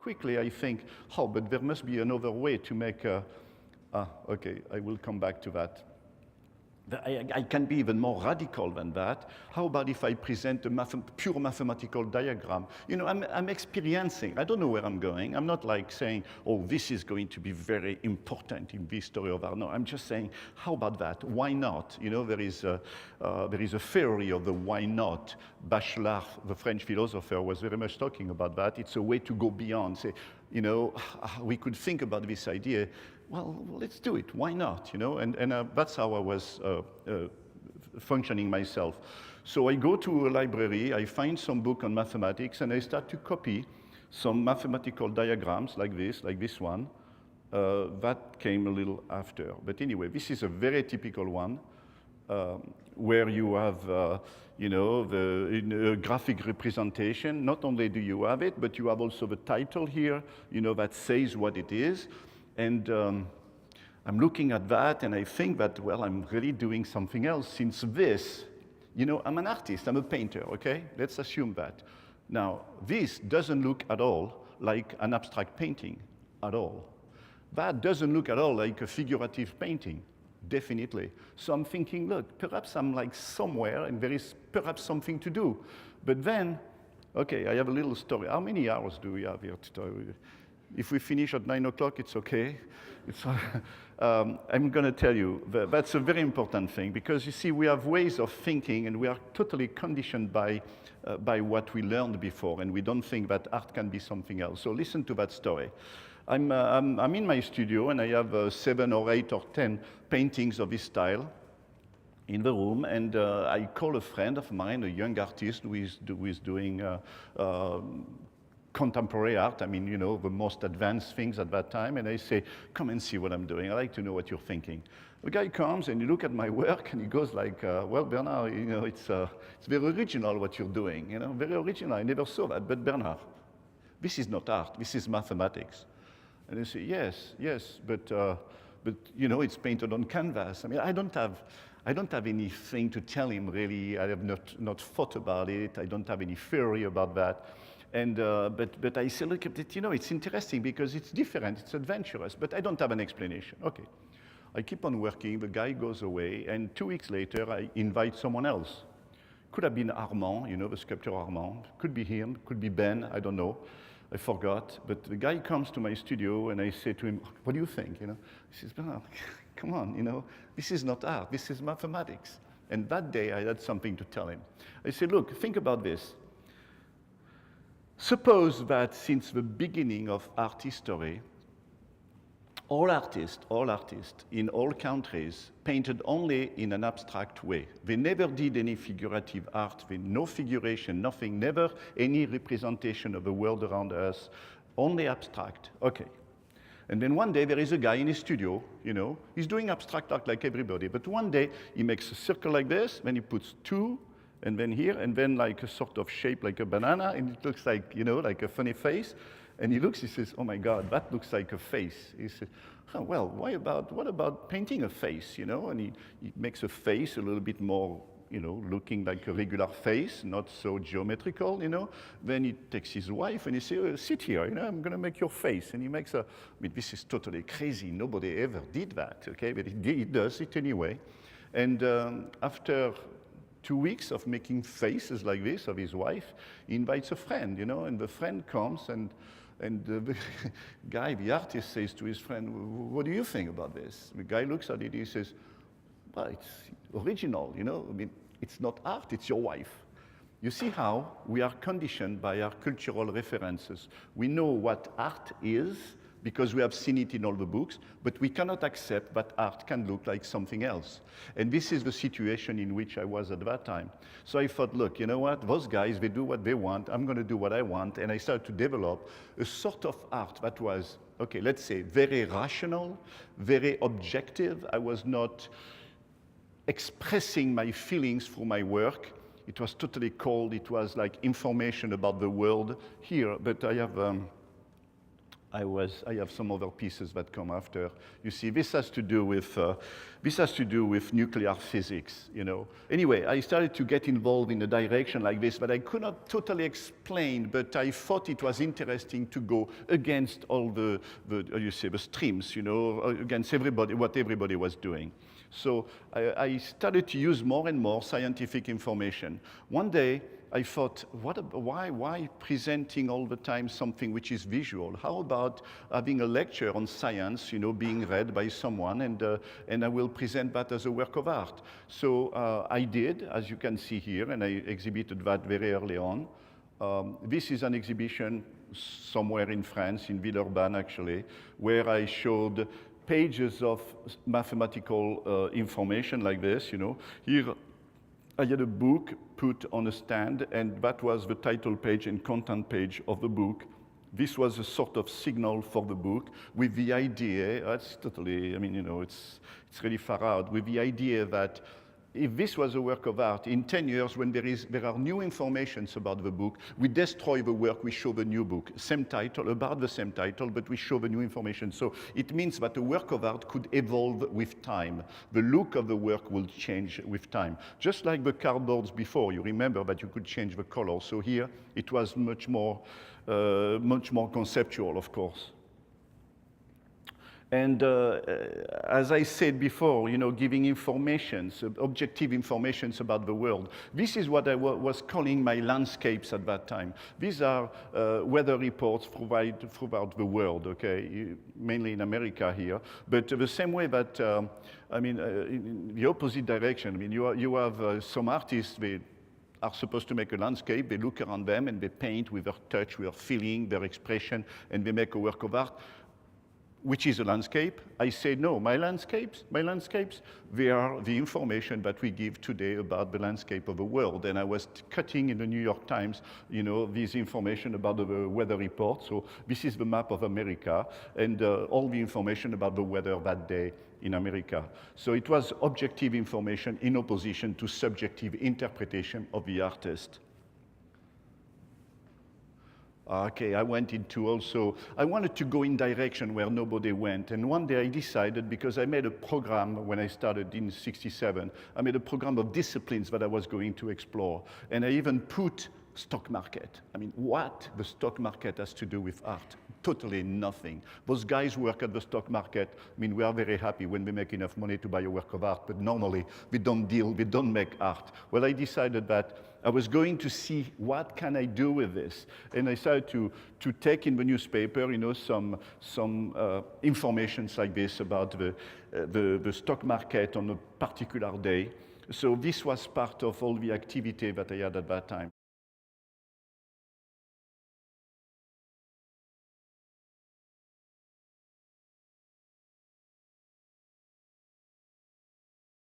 quickly I think, oh, but there must be another way to make okay, I will come back to that. I can be even more radical than that. How about if I present a pure mathematical diagram? You know, I'm experiencing. I don't know where I'm going. I'm not like saying, oh, this is going to be very important in this story of art. No, I'm just saying, how about that? Why not? You know, there is a theory of the why not. Bachelard, the French philosopher, was very much talking about that. It's a way to go beyond. Say, you know, we could think about this idea. Well, let's do it. Why not? You know, and that's how I was functioning myself. So I go to a library, I find some book on mathematics, and I start to copy some mathematical diagrams like this one. That came a little after. But anyway, this is a very typical one where you have, you know, the graphic representation. Not only do you have it, but you have also the title here, you know, that says what it is. And I'm looking at that, and I think that, well, I'm really doing something else, since this, you know, I'm an artist, I'm a painter, okay? Let's assume that. Now, this doesn't look at all like an abstract painting, at all. That doesn't look at all like a figurative painting, definitely. So I'm thinking, look, perhaps I'm like somewhere, and there is perhaps something to do. But then, okay, I have a little story. How many hours do we have here today? If we finish at 9 o'clock, it's okay. I'm going to tell you, that's a very important thing, because you see, we have ways of thinking, and we are totally conditioned by what we learned before, and we don't think that art can be something else. So listen to that story. I'm in my studio, and I have 7 or 8 or 10 paintings of this style in the room, and I call a friend of mine, a young artist who is doing contemporary art, I mean, you know, the most advanced things at that time, and I say, come and see what I'm doing. I like to know what you're thinking. The guy comes and he looks at my work and he goes like, well, Bernar, you know, it's very original what you're doing, you know, very original. I never saw that, but Bernar, this is not art, this is mathematics. And I say, yes, but you know, it's painted on canvas. I mean, I don't have anything to tell him, really. I have not thought about it. I don't have any theory about that. And, but I say, look, you know, it's interesting because it's different, it's adventurous, but I don't have an explanation. Okay. I keep on working, the guy goes away, and 2 weeks later, I invite someone else. Could have been Armand, you know, the sculptor Armand. Could be him, could be Ben, I don't know. I forgot. But the guy comes to my studio, and I say to him, what do you think, you know? He says, Bernard, come on, you know, this is not art, this is mathematics. And that day, I had something to tell him. I said, look, think about this. Suppose that since the beginning of art history, all artists in all countries painted only in an abstract way. They never did any figurative art, no figuration, nothing, never any representation of the world around us, only abstract. Okay. And then one day there is a guy in his studio, you know, he's doing abstract art like everybody, but one day he makes a circle like this, then he puts 2, and then here, and then like a sort of shape like a banana, and it looks like, you know, like a funny face. And he looks, he says, oh my God, that looks like a face. He says, oh, well, what about painting a face, you know? And he makes a face a little bit more, you know, looking like a regular face, not so geometrical, you know? Then he takes his wife and he says, sit here, you know, I'm gonna make your face. And he makes I mean, this is totally crazy. Nobody ever did that, okay? But he does it anyway. And after 2 weeks of making faces like this of his wife, he invites a friend, you know, and the friend comes, and the guy, the artist, says to his friend, what do you think about this? The guy looks at it, he says, well, it's original, you know, I mean, it's not art, it's your wife. You see how we are conditioned by our cultural references. We know what art is, because we have seen it in all the books, but we cannot accept that art can look like something else. And this is the situation in which I was at that time. So I thought, look, you know what, those guys, they do what they want, I'm gonna do what I want, and I started to develop a sort of art that was, okay, let's say, very rational, very objective. I was not expressing my feelings through my work. It was totally cold, it was like information about the world here, but I I have some other pieces that come after. You see, this has to do with nuclear physics, you know. Anyway, I started to get involved in a direction like this that I could not totally explain, but I thought it was interesting to go against all the streams, you know, against everybody, what everybody was doing. So I started to use more and more scientific information. One day, I thought, why presenting all the time something which is visual? How about having a lecture on science, you know, being read by someone, and I will present that as a work of art. So I did, as you can see here, and I exhibited that very early on. This is an exhibition somewhere in France, in Villeurbanne actually, where I showed pages of mathematical information like this, you know. Here, I had a book put on a stand, and that was the title page and content page of the book. This was a sort of signal for the book with the idea, that's totally, I mean, you know, it's really far out, with the idea that if this was a work of art, in 10 years, when there are new informations about the book, we destroy the work, we show the new book. Same title, about the same title, but we show the new information. So it means that a work of art could evolve with time. The look of the work will change with time. Just like the cardboards before, you remember that you could change the color. So here, it was much more conceptual, of course. And as I said before, you know, giving informations, objective informations about the world. This is what I was calling my landscapes at that time. These are weather reports provided throughout the world, okay, mainly in America here. But the same way that, I mean, in the opposite direction. I mean, you have some artists, they are supposed to make a landscape, they look around them and they paint with their touch, with their feeling, their expression, and they make a work of art, which is a landscape. I say, no, my landscapes, they are the information that we give today about the landscape of the world. And I was cutting in the New York Times, you know, this information about the weather report. So this is the map of America and all the information about the weather that day in America. So it was objective information in opposition to subjective interpretation of the artist. Okay, I went into also, I wanted to go in direction where nobody went. And one day I decided, because I made a program when I started in '67, I made a program of disciplines that I was going to explore. And I even put stock market. I mean, what the stock market has to do with art? Totally nothing. Those guys work at the stock market. I mean, we are very happy when we make enough money to buy a work of art, but normally we don't make art. Well, I decided that I was going to see what can I do with this. And I started to take in the newspaper, you know, some informations like this about the stock market on a particular day. So this was part of all the activity that I had at that time.